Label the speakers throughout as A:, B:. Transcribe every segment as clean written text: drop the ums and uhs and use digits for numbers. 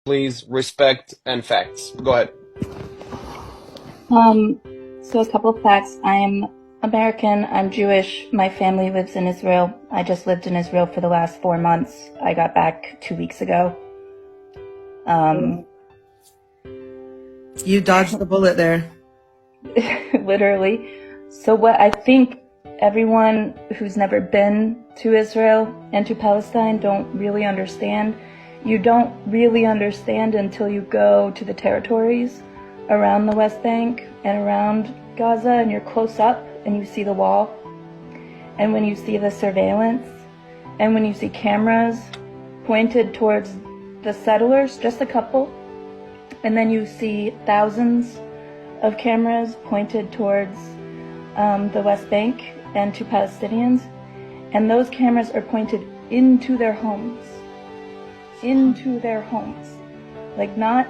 A: please, respect, and facts. Go ahead.
B: So a couple of facts. I am American. I'm Jewish. My family lives in Israel. I just lived in Israel for the last 4 months. I got back 2 weeks ago.
C: You dodged the bullet there.
B: Literally. So what I think everyone who's never been to Israel and to Palestine don't really understand. You don't really understand until you go to the territories around the West Bank and around Gaza, and you're close up and you see the wall, and when you see the surveillance, and when you see cameras pointed towards the settlers, just a couple, and then you see thousands of cameras pointed towards the West Bank and to Palestinians, and those cameras are pointed into their homes, like not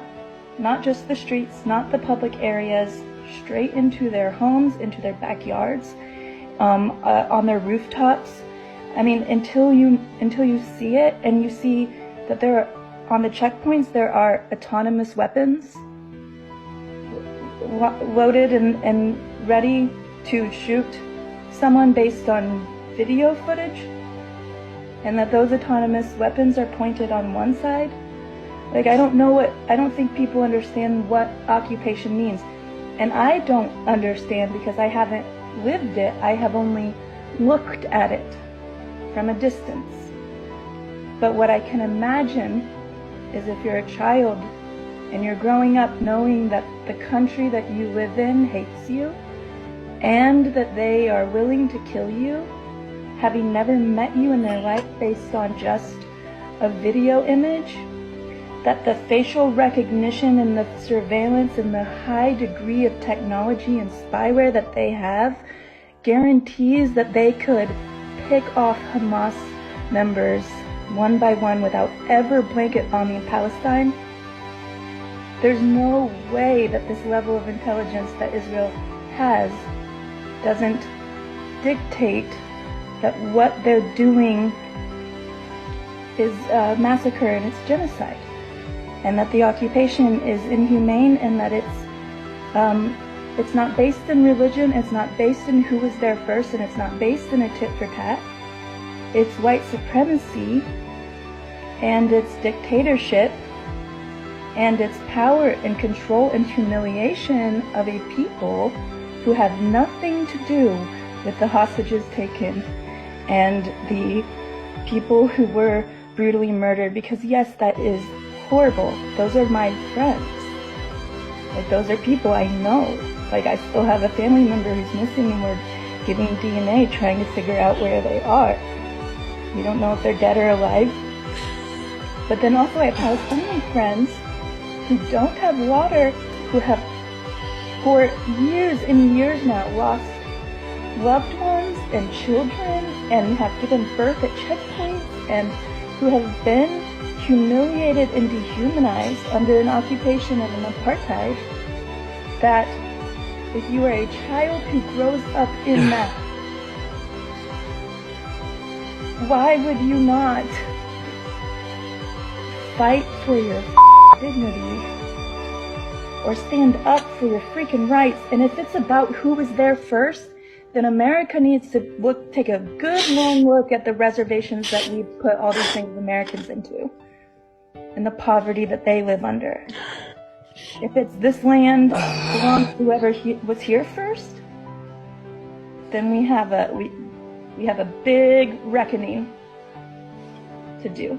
B: just the streets, not the public areas, straight into their homes, into their backyards, on their rooftops. I mean, until you see it, and you see that there are, on the checkpoints, there are autonomous weapons loaded and ready to shoot someone based on video footage, and that those autonomous weapons are pointed on one side. Like, I don't think people understand what occupation means. And I don't understand because I haven't lived it. I have only looked at it from a distance. But what I can imagine is if you're a child and you're growing up knowing that the country that you live in hates you and that they are willing to kill you, having never met you in their life based on just a video image, that the facial recognition and the surveillance and the high degree of technology and spyware that they have guarantees that they could pick off Hamas members one by one without ever blanket bombing Palestine. There's no way that this level of intelligence that Israel has doesn't dictate that what they're doing is massacre and it's genocide, and that the occupation is inhumane, and that it's not based in religion, it's not based in who was there first, and it's not based in a tit for tat. It's white supremacy, and it's dictatorship, and it's power and control and humiliation of a people who have nothing to do with the hostages taken and the people who were brutally murdered. Because yes, that is horrible. Those are my friends. Like, those are people I know. Like, I still have a family member who's missing, and we're giving DNA trying to figure out where they are. We don't know if they're dead or alive. But then also I have Palestinian friends who don't have water, who have for years and years now lost loved ones and children, and have given birth at checkpoints, and who have been humiliated and dehumanized under an occupation and an apartheid, that if you are a child who grows up in that, why would you not fight for your dignity or stand up for your freaking rights? And if it's about who was there first, then America needs to take a good long look at the reservations that we put all these things Americans into, and the poverty that they live under. If it's this land belongs to whoever was here first, then we have a big reckoning to do.